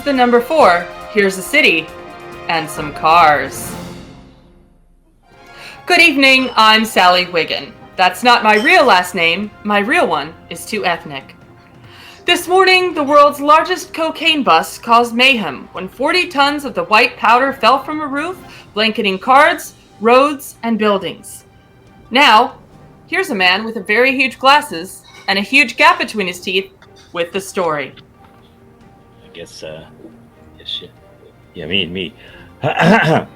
the number 4. Here's a city and some cars. Good evening, I'm Sally Wiggin. That's not my real last name. My real one is too ethnic. This morning, the world's largest cocaine bust caused mayhem when 40 tons of the white powder fell from a roof, blanketing cars, roads, and buildings. Now, here's a man with a very huge glasses and a huge gap between his teeth with the story. I guess, shit. Yeah, me. Hi,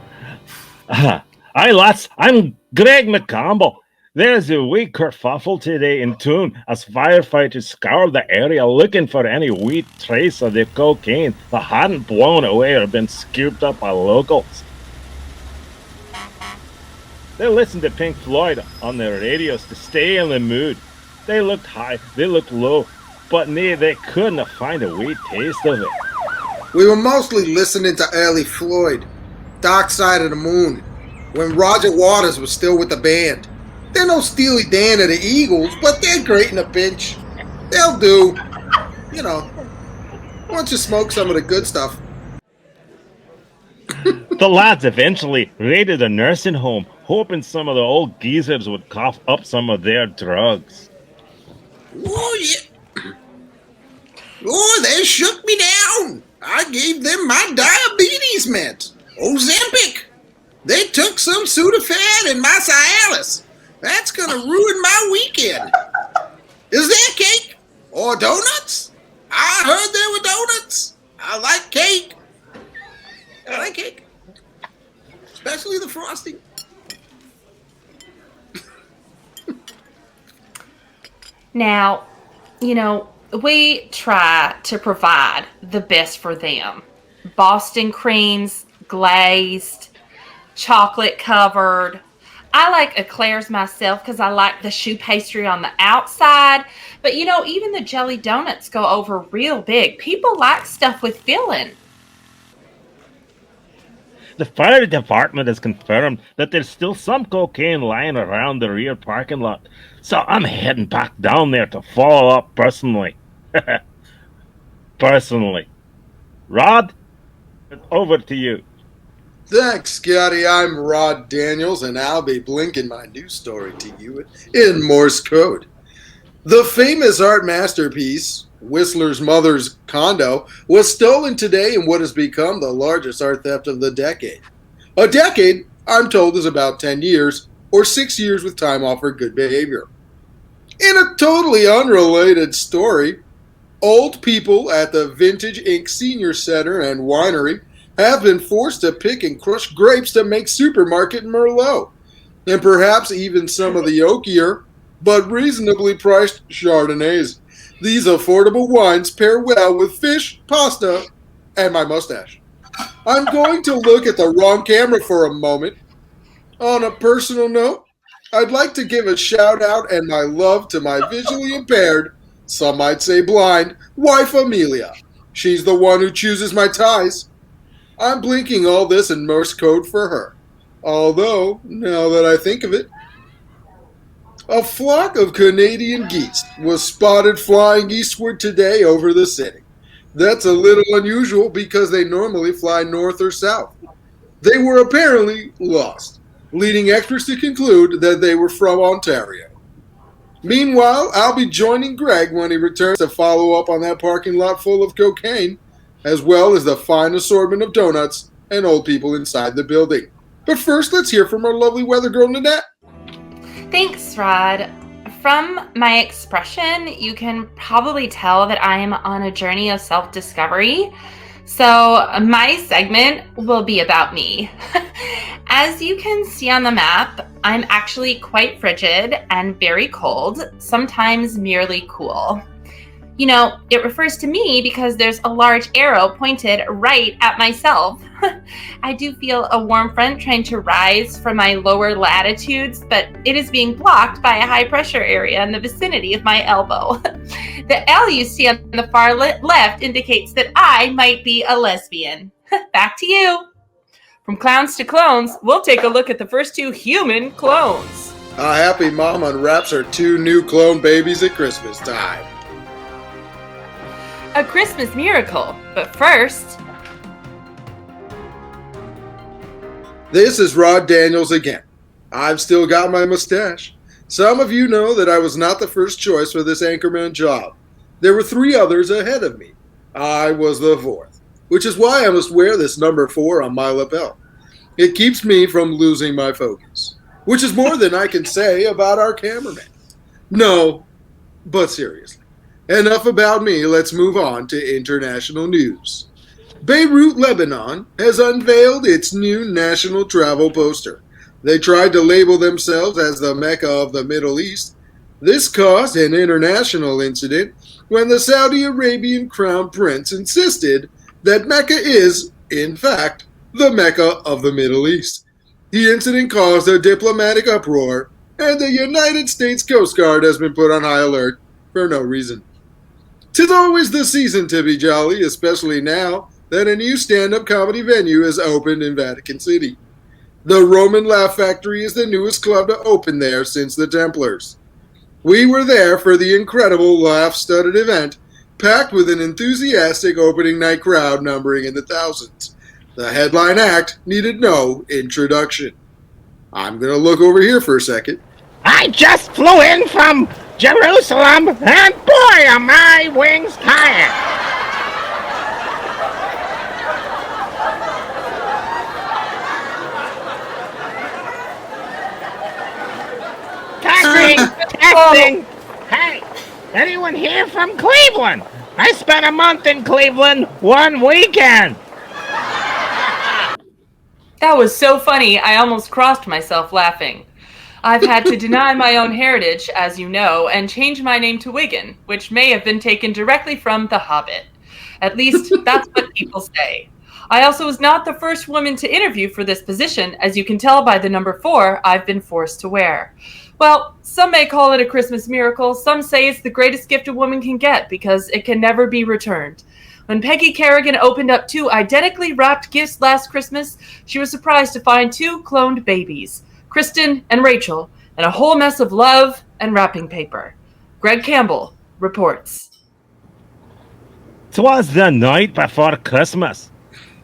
lads. I'm Greg McCampbell. There's a wee kerfuffle today in town as firefighters scoured the area looking for any wee trace of the cocaine that hadn't blown away or been scooped up by locals. They listened to Pink Floyd on their radios to stay in the mood. They looked high, they looked low, but they couldn't find a wee taste of it. We were mostly listening to early Floyd, Dark Side of the Moon, when Roger Waters was still with the band. They're no Steely Dan or the Eagles, but they're great in a pinch. They'll do. You know, once you smoke some of the good stuff. The lads eventually raided a nursing home, hoping some of the old geezers would cough up some of their drugs. Oh, yeah. Oh, they shook me down. I gave them my diabetes meds. Ozempic. They took some Sudafed and my Cialis. That's gonna ruin my weekend. Is there cake? Or donuts? I heard there were donuts. I like cake. I like cake. Especially the frosting. Now, we try to provide the best for them. Boston creams, glazed, chocolate covered. I like eclairs myself because I like the choux pastry on the outside. But even the jelly donuts go over real big. People like stuff with filling. The fire department has confirmed that there's still some cocaine lying around the rear parking lot. So I'm heading back down there to follow up personally. Rod, over to you. Thanks, Scotty. I'm Rod Daniels, and I'll be blinking my news story to you in Morse code. The famous art masterpiece, Whistler's mother's condo, was stolen today in what has become the largest art theft of the decade. A decade, I'm told, is about 10 years, or 6 years with time off for good behavior. In a totally unrelated story, old people at the Vintage Inc. Senior Center and Winery have been forced to pick and crush grapes to make supermarket Merlot, and perhaps even some of the oakier, but reasonably priced Chardonnays. These affordable wines pair well with fish, pasta, and my mustache. I'm going to look at the wrong camera for a moment. On a personal note, I'd like to give a shout out and my love to my visually impaired, some might say blind, wife Amelia. She's the one who chooses my ties. I'm blinking all this in Morse code for her. Although, now that I think of it, a flock of Canadian geese was spotted flying eastward today over the city. That's a little unusual because they normally fly north or south. They were apparently lost, leading experts to conclude that they were from Ontario. Meanwhile, I'll be joining Greg when he returns to follow up on that parking lot full of cocaine, as well as the fine assortment of donuts and old people inside the building. But first, let's hear from our lovely weather girl, Nanette. Thanks, Rod. From my expression, you can probably tell that I am on a journey of self-discovery. So my segment will be about me. As you can see on the map, I'm actually quite frigid and very cold, sometimes merely cool. It refers to me because there's a large arrow pointed right at myself. I do feel a warm front trying to rise from my lower latitudes, but it is being blocked by a high pressure area in the vicinity of my elbow. The L you see on the far left indicates that I might be a lesbian. Back to you. From clowns to clones, we'll take a look at the first 2 human clones. A happy mom unwraps her 2 new clone babies at Christmas time. A Christmas miracle. But first, This is Rod Daniels again. I've still got my mustache. Some of you know that I was not the first choice for this anchorman job. There were 3 others ahead of me. I was the 4th, which is why I must wear this number 4 on my lapel. It keeps me from losing my focus, which is more than I can say about our cameraman. No, but seriously, enough about me. Let's move on to international news. Beirut, Lebanon has unveiled its new national travel poster. They tried to label themselves as the Mecca of the Middle East. This caused an international incident when the Saudi Arabian Crown Prince insisted that Mecca is, in fact, the Mecca of the Middle East. The incident caused a diplomatic uproar, and the United States Coast Guard has been put on high alert for no reason. 'Tis always the season to be jolly, especially now that a new stand-up comedy venue has opened in Vatican City. The Roman Laugh Factory is the newest club to open there since the Templars. We were there for the incredible laugh-studded event, packed with an enthusiastic opening night crowd numbering in the thousands. The headline act needed no introduction. I'm going to look over here for a second. I just flew in from Jerusalem, and boy, are my wings tired. Testing. Hey, anyone here from Cleveland? I spent a month in Cleveland one weekend. that was so funny, I almost crossed myself laughing. I've had to deny my own heritage, as you know, and change my name to Wiggin, which may have been taken directly from The Hobbit. At least, that's what people say. I also was not the first woman to interview for this position, as you can tell by the number 4 I've been forced to wear. Well, some may call it a Christmas miracle. Some say it's the greatest gift a woman can get because it can never be returned. When Peggy Cardigan opened up 2 identically wrapped gifts last Christmas, she was surprised to find 2 cloned babies, Kristen and Rachel, and a whole mess of love and wrapping paper. Greg Campbell reports. 'Twas the night before Christmas,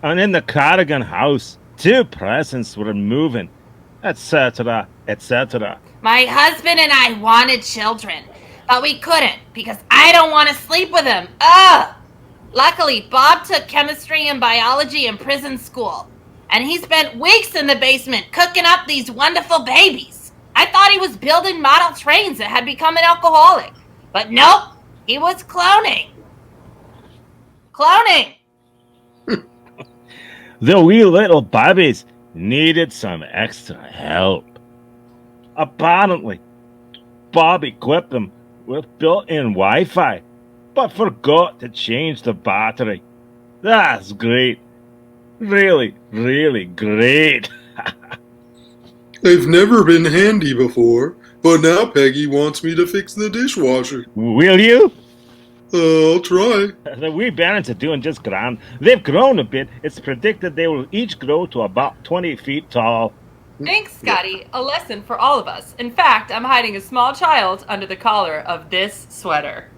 and in the Cardigan House, 2 presents were moving, etc., etc. My husband and I wanted children, but we couldn't because I don't want to sleep with him. Ugh! Luckily, Bob took chemistry and biology in prison school, and he spent weeks in the basement cooking up these wonderful babies. I thought he was building model trains and had become an alcoholic. But nope, he was cloning. Cloning! The wee little babies needed some extra help. Apparently, Bob equipped them with built-in Wi-Fi, but forgot to change the battery. That's great. Really, really great. They've never been handy before, but now Peggy wants me to fix the dishwasher. Will you? I'll try. The wee bairns are doing just grand. They've grown a bit. It's predicted they will each grow to about 20 feet tall. Thanks, Scotty. A lesson for all of us. In fact, I'm hiding a small child under the collar of this sweater.